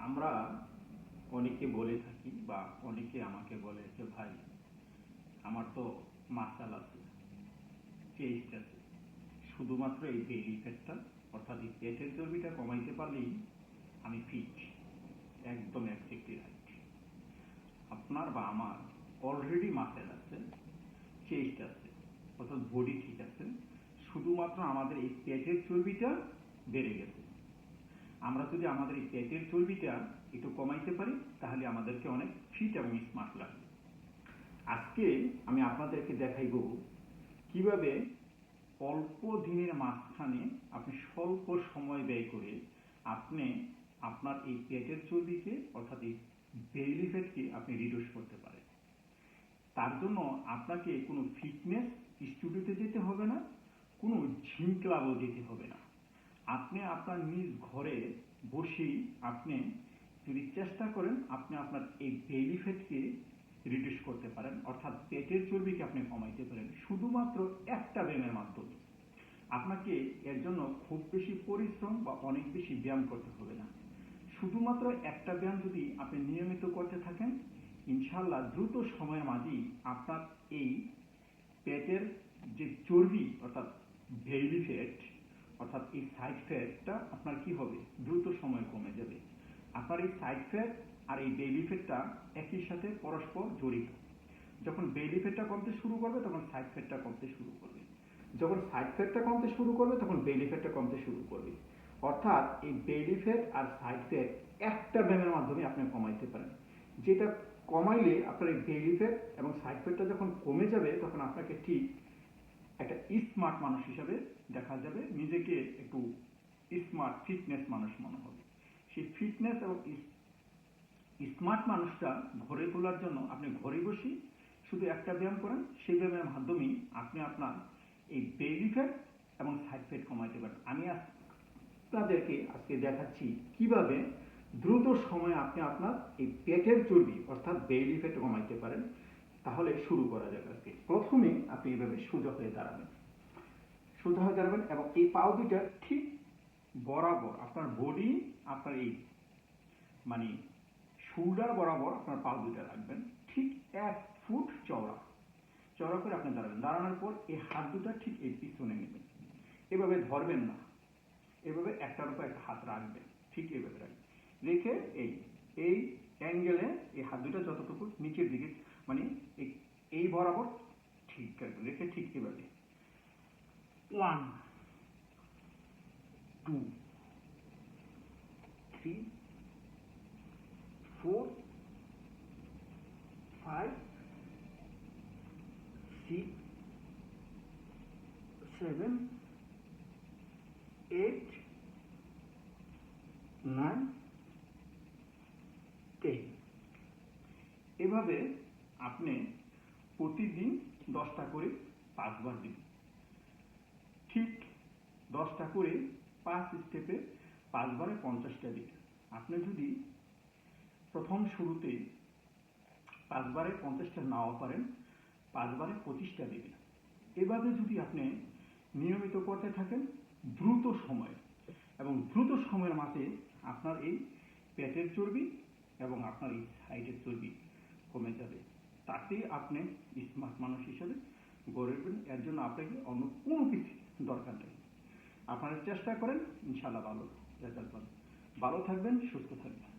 আমরা অনেকে বলে থাকি বা অনেকে আমাকে বলে যে ভাই আমার তো মাসল আছে, চেস্ট আছে, শুধুমাত্র এই বেলি ফ্যাটটা অর্থাৎ এই পেটের চর্বিটা কমাইতে পারলেই আমি ফিট। একদম এক্স্যাক্টলি রাইট। আপনার বা আমার অলরেডি মাসেল আছে, চেস্ট আছে, অর্থাৎ বডি ঠিক আছে, শুধুমাত্র আমাদের এই পেটের চর্বিটা বেড়ে গেছে। আমরা যদি আমাদের এই পেটের চর্বিটা একটু কমাইতে পারি তাহলে আমাদেরকে অনেক ফিট এবং স্মার্ট লাগবে। আজকে আমি আপনাদেরকে দেখাইব কিভাবে অল্প দিনের মাঝখানে আপনি স্বল্প সময় ব্যয় করে আপনি আপনার এই পেটের চর্বিকে অর্থাৎ এই বেলি ফ্যাটকে আপনি রিডিউস করতে পারেন। তার জন্য আপনাকে কোনো ফিটনেস স্টুডিওতে যেতে হবে না, কোনো জিম ক্লাবও যেতে হবে না। আপনি আপনার নিজ ঘরে বসেই আপনি যদি চেষ্টা করেন আপনি আপনার এই বেলি ফ্যাটকে রিডিউস করতে পারেন, অর্থাৎ পেটের চর্বিকে আপনি কমাইতে পারেন শুধুমাত্র একটা ব্যায়ামের মাধ্যমে। আপনাকে এর জন্য খুব বেশি পরিশ্রম বা অনেক বেশি ব্যায়াম করতে হবে না। শুধুমাত্র একটা ব্যায়াম যদি আপনি নিয়মিত করতে থাকেন, ইনশাআল্লাহ দ্রুত সময়ের মাঝেই আপনার এই পেটের যে চর্বি অর্থাৎ বেলি ফ্যাট অর্থাৎ এই সাইড ফ্যাটটা আপনার কি হবে, দ্রুত সময়ে কমে যাবে। আপনার এই সাইড ফ্যাট আর এই বেলি ফ্যাটটা একই সাথে পরস্পর জড়িত। যখন বেলি ফ্যাটটা কমতে শুরু করবে তখন সাইড ফ্যাটটা কমতে শুরু করবে, যখন সাইড ফ্যাটটা কমতে শুরু করবে তখন বেলি ফ্যাটটা কমতে শুরু করবে। অর্থাৎ এই বেলি ফ্যাট আর সাইড ফ্যাট একটা ব্যায়ামের মাধ্যমে আপনি কমাইতে পারেন, যেটা কমাইলে আপনার এই বেলি ফ্যাট এবং সাইড ফ্যাটটা যখন কমে যাবে তখন আপনাকে ঠিক একটা স্মার্ট মানুষ হিসাবে দেখা যাবে, নিজেকে একটু স্মার্ট ফিটনেস মানুষ মনে হবে। সেই ফিটনেস এবং স্মার্ট মানুষটা ঘরে তোলার জন্য আপনি ঘরে বসে শুধু একটা ব্যায়াম করেন, সেই ব্যায়ামের মাধ্যমেই আপনি আপনার এই বেলি ফ্যাট এবং সাইড ফ্যাট কমাইতে পারেন। আমি আপনাদেরকে আজকে দেখাচ্ছি কিভাবে দ্রুত সময়ে আপনি আপনার এই পেটের চর্বি অর্থাৎ বেলি ফ্যাট কমাইতে পারেন। তাহলে শুরু করা যাবে। আজকে প্রথমে আপনি এইভাবে সোজা হয়ে দাঁড়াবেন, সোজা হয়ে দাঁড়াবেন এবং এই পাও দুইটা ঠিক বরাবর আপনার বডি আপনার এই মানে শোল্ডার বরাবর আপনার পা দুইটা রাখবেন, ঠিক 1 ফুট চওড়া চওড়া করে আপনি দাঁড়াবেন। দাঁড়ানোর পর এই হাত দুটা ঠিক এই পিছনে নেবেন, এভাবে ধরবেন না, এভাবে একটার উপর একটা হাত রাখবেন, ঠিক এভাবে রাখবেন। রেখে এই এই অ্যাঙ্গেলে এই হাত দুটা যতটুকু নিচের দিকে মানে এই বরাবর ঠিক রাখবেন, রেখে ঠিক এভাবে 1 2 3 4 5 6 7 8 9 10। এভাবে আপনি প্রতিদিন 10টা করে 5 বার দিন, ঠিক 10টা করে 5 স্টেপে 5 বারে 50টা দিন। আপনি যদি প্রথম শুরুতে 5 বারে 50টা নাও পারেন, 5 বারে 25টা দিবেন। এভাবে যদি আপনি নিয়মিত করতে থাকেন দ্রুত সময়ে এবং দ্রুত সময়ের মাঝে আপনার এই পেটের চর্বি এবং আপনার এই সাইডের চর্বি কমে যাবে। তাতে আপনি স্মার্ট মানুষ হিসেবে গড়ে উঠবেন। এর জন্য আপনাকে অন্য কোনো কিছু দরকার নেই। আপনারা চেষ্টা করেন, ইনশাআল্লাহ ভালো রেজাল্ট পাবেন। ভালো থাকবেন, সুস্থ থাকবেন।